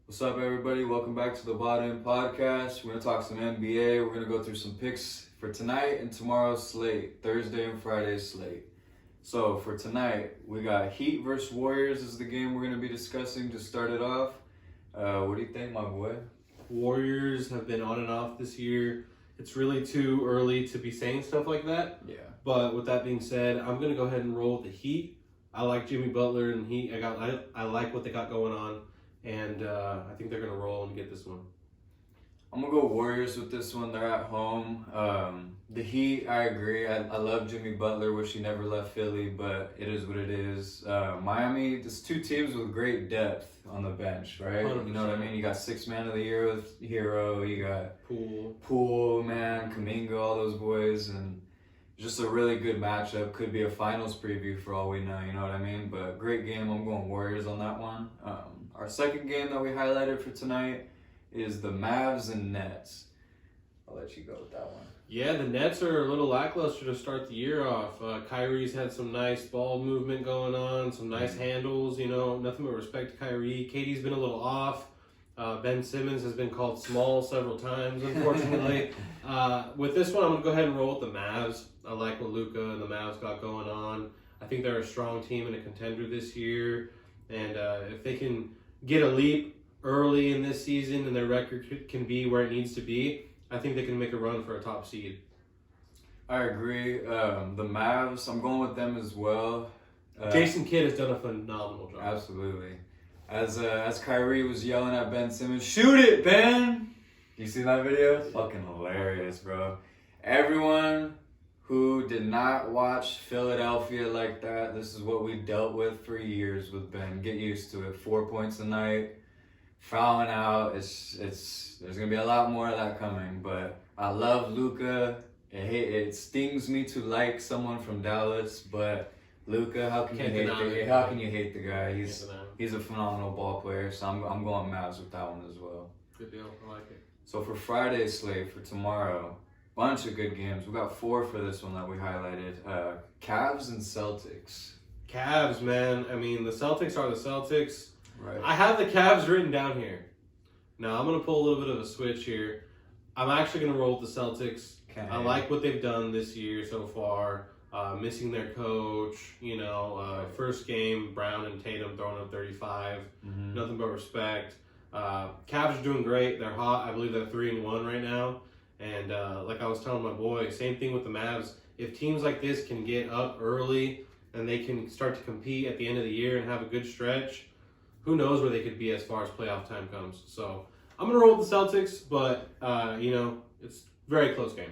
What's up, everybody? Welcome back to the Bottom Podcast. We're going to talk some NBA. We're going to go through some picks for tonight and tomorrow's slate, Thursday and Friday's slate. So, for tonight, we got Heat versus Warriors is the game we're going to be discussing to start it off. What do you think, my boy? Warriors have been on and off this year. It's really too early to be saying stuff like that. Yeah. But with that being said, I'm going to go ahead and roll with the Heat. I like Jimmy Butler and Heat. I like what they got going on. And I think they're going to roll and get this one. I'm going to go Warriors with this one. They're at home. The Heat, I agree. I love Jimmy Butler. Wish he never left Philly, but it is what it is. Miami, there's two teams with great depth on the bench, right? 100%. You know what I mean? You got Sixth Man of the Year with Hero. You got Poole, man, Kuminga, all those boys. And just a really good matchup. Could be a finals preview for all we know, you know what I mean? But great game. I'm going Warriors on that one. Our second game that we highlighted for tonight is the Mavs and Nets. I'll let you go with that one. Yeah, the Nets are a little lackluster to start the year off. Kyrie's had some nice ball movement going on, some nice handles, nothing but respect to Kyrie. KD's been a little off. Ben Simmons has been called small several times, unfortunately. With this one, I'm going to go ahead and roll with the Mavs. I like what Luka and the Mavs got going on. I think they're a strong team and a contender this year. And if they can get a leap early in this season and their record can be where it needs to be, I think they can make a run for a top seed. I agree. The Mavs, I'm going with them as well. Jason Kidd has done a phenomenal job. Absolutely. As Kyrie was yelling at Ben Simmons, "Shoot it, Ben!" You see that video? Fucking hilarious, bro. Everyone who did not watch Philadelphia like that, this is what we dealt with for years with Ben. Get used to it. 4 points a night, fouling out. There's gonna be a lot more of that coming. But I love Luka. It stings me to like someone from Dallas, but Luka, how can you hate the guy? He's a phenomenal ball player. So I'm going Mavs with that one as well. Good deal. I like it. So for Friday's slate for tomorrow, bunch of good games. We got 4 for this one that we highlighted. Cavs and Celtics. Cavs, man. I mean, the Celtics are the Celtics. Right. I have the Cavs written down here. Now, I'm going to pull a little bit of a switch here. I'm actually going to roll with the Celtics. I like what they've done this year so far. Missing their coach, first game, Brown and Tatum throwing up 35. Mm-hmm. Nothing but respect. Cavs are doing great. They're hot. I believe they're 3-1 right now. And like I was telling my boy, same thing with the Mavs. If teams like this can get up early and they can start to compete at the end of the year and have a good stretch, who knows where they could be as far as playoff time comes. So I'm going to roll with the Celtics, but, it's a very close game.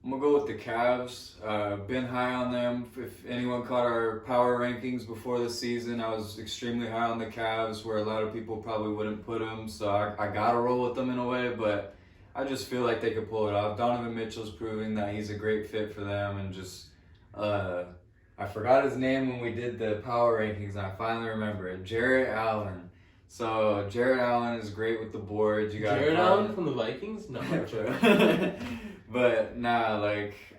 I'm going to go with the Cavs. Been high on them. If anyone caught our power rankings before the season, I was extremely high on the Cavs, where a lot of people probably wouldn't put them. So I got to roll with them in a way, but I just feel like they could pull it off. Donovan Mitchell's proving that he's a great fit for them, and just I forgot his name when we did the power rankings, and I finally remember it. Jarrett Allen. So Jarrett Allen is great with the boards. You got Jarrett Allen from the Vikings? No, but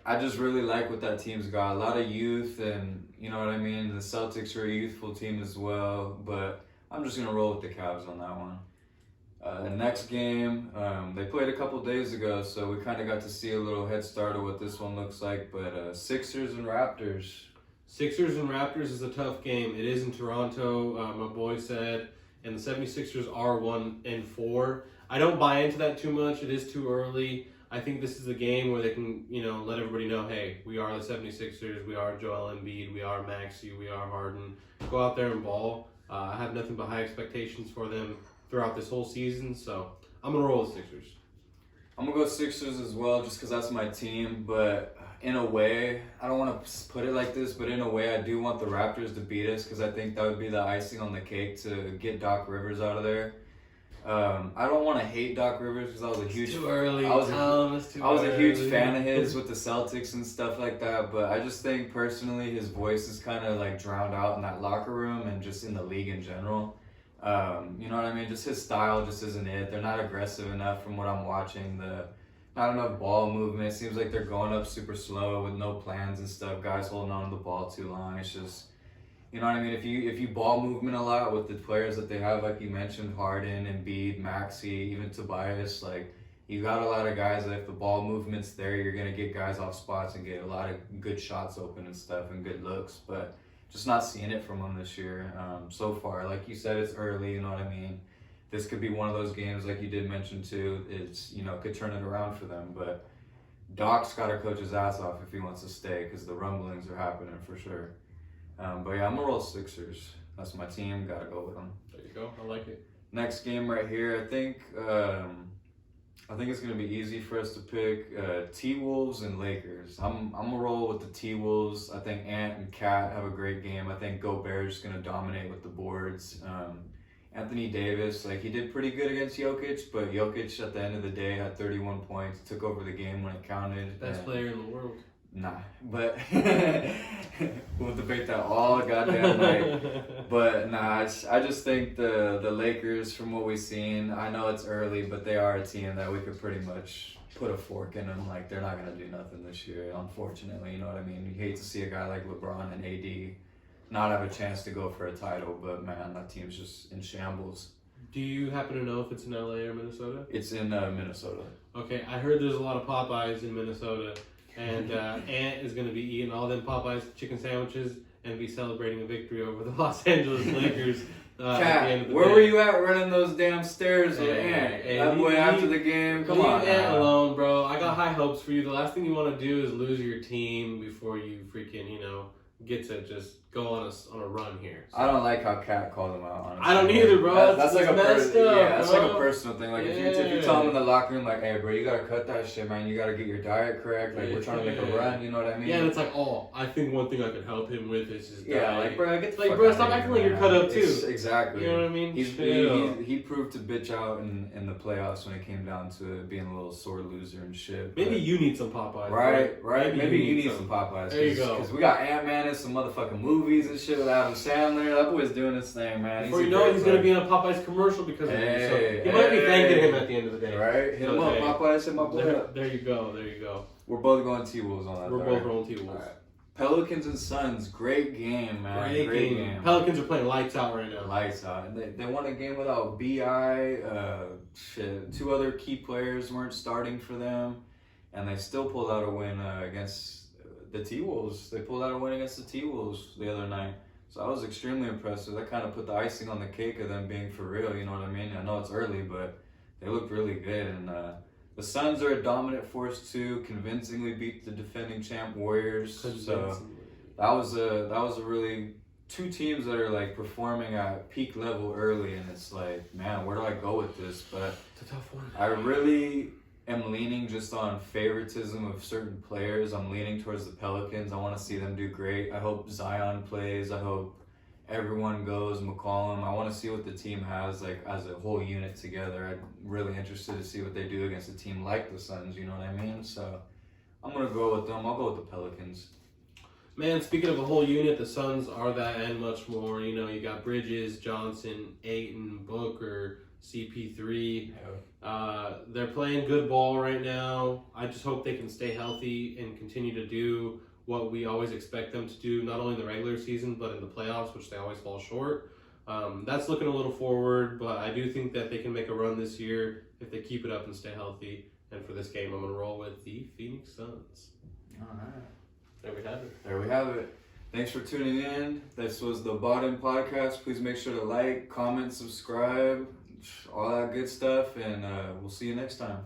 I just really like what that team's got. A lot of youth, and you know what I mean? The Celtics are a youthful team as well, but I'm just gonna roll with the Cavs on that one. The next game, they played a couple days ago, so we kind of got to see a little head start of what this one looks like. But Sixers and Raptors. Sixers and Raptors is a tough game. It is in Toronto, my boy said, and the 76ers are 1-4. I don't buy into that too much. It is too early. I think this is a game where they can, let everybody know, hey, we are the 76ers, we are Joel Embiid, we are Maxey, we are Harden. Go out there and ball. I have nothing but high expectations for them throughout this whole season, so I'm going to roll with Sixers. I'm going to go Sixers as well, just because that's my team, but in a way, I don't want to put it like this, but in a way, I do want the Raptors to beat us, because I think that would be the icing on the cake to get Doc Rivers out of there. I don't want to hate Doc Rivers because I was a huge fan of his with the Celtics and stuff like that, but I just think personally his voice is kind of like drowned out in that locker room and just in the league in general. You know what I mean? Just his style just isn't it. They're not aggressive enough from what I'm watching. Not enough ball movement. It seems like they're going up super slow with no plans and stuff. Guys holding on to the ball too long. You know what I mean? If you ball movement a lot with the players that they have, like you mentioned, Harden, Embiid, Maxey, even Tobias, like you got a lot of guys that if the ball movement's there, you're gonna get guys off spots and get a lot of good shots open and stuff and good looks. But just not seeing it from them this year so far. Like you said, it's early. You know what I mean? This could be one of those games, like you did mention too. It's could turn it around for them, but Doc's got to coach his ass off if he wants to stay because the rumblings are happening for sure. But yeah, I'm gonna roll Sixers. That's my team. Gotta go with them. There you go. I like it. Next game right here, I think it's gonna be easy for us to pick T-Wolves and Lakers. I'm gonna roll with the T-Wolves. I think Ant and Cat have a great game. I think Gobert's gonna dominate with the boards. Anthony Davis, like he did pretty good against Jokic, but Jokic at the end of the day had 31 points, took over the game when it counted. Best player in the world. Nah, but we'll debate that all goddamn night. But nah, I just think the Lakers, from what we've seen, I know it's early, but they are a team that we could pretty much put a fork in them. Like they're not gonna do nothing this year, unfortunately. You know what I mean? You hate to see a guy like LeBron and AD not have a chance to go for a title, but man, that team's just in shambles. Do you happen to know if it's in LA or Minnesota? It's in Minnesota. Okay, I heard there's a lot of Popeyes in Minnesota, and Ant is going to be eating all them Popeyes chicken sandwiches and be celebrating a victory over the Los Angeles Lakers. At the end of the where day. were you at running those damn stairs with Ant? That boy after the game, come on. Leave Ant alone, bro. I got high hopes for you. The last thing you want to do is lose your team before you freaking, get to just go on a run here. So. I don't like how Cat called him out, honestly. I don't either, bro. That's like messed up, that's bro. like a personal thing. Like if you tell him in the locker room, like, hey, bro, you gotta cut that shit, man. You gotta get your diet correct. Like we're trying to make a run. You know what I mean? Yeah, and it's like, I think one thing I could help him with is his diet. like, bro, get the like, fuck bro, out stop of acting here, like you're cut up too. Exactly. You know what I mean? He proved to bitch out in the playoffs when it came down to being a little sore loser and shit. Maybe you need some Popeyes. Right. Maybe you need some Popeyes. There you go. Because we got Ant-Man and some motherfucking movies and shit with Adam Sandler. That boy's doing his thing, man. Before you know it, he's going to be in a Popeyes commercial because of you. So you might be thanking him at the end of the day. Right? Hit him up, Popeyes. Hit my boy up. There you go. We're both going T-Wolves on that. We're both rolling T-Wolves. Right. Pelicans and Suns, great game, man. Great game. Pelicans are playing lights out right now. Lights out. And they won a game without B.I. Two other key players weren't starting for them. And they still pulled out a win against the T-Wolves. They pulled out a win against the T-Wolves the other night. So I was extremely impressed. That kind of put the icing on the cake of them being for real, you know what I mean? I know it's early, but they looked really good. And the Suns are a dominant force too, convincingly beat the defending champ Warriors. So that was a really two teams that are like performing at peak level early, and it's like, man, where do I go with this? But it's a tough one. I really am leaning just on favoritism of certain players. I'm leaning towards the Pelicans. I want to see them do great. I hope Zion plays. I hope everyone goes. McCollum. I want to see what the team has like as a whole unit together. I'm really interested to see what they do against a team like the Suns. You know what I mean? So I'm gonna go with them. I'll go with the Pelicans. Man, speaking of a whole unit, the Suns are that and much more. You got Bridges, Johnson, Ayton, Booker, CP3. They're playing good ball right now. I just hope they can stay healthy and continue to do what we always expect them to do, not only in the regular season, but in the playoffs, which they always fall short. That's looking a little forward, but I do think that they can make a run this year if they keep it up and stay healthy. And for this game, I'm going to roll with the Phoenix Suns. All right. There we have it. There we have it. Thanks for tuning in. This was the Bottom Podcast. Please make sure to like, comment, subscribe, all that good stuff, and we'll see you next time.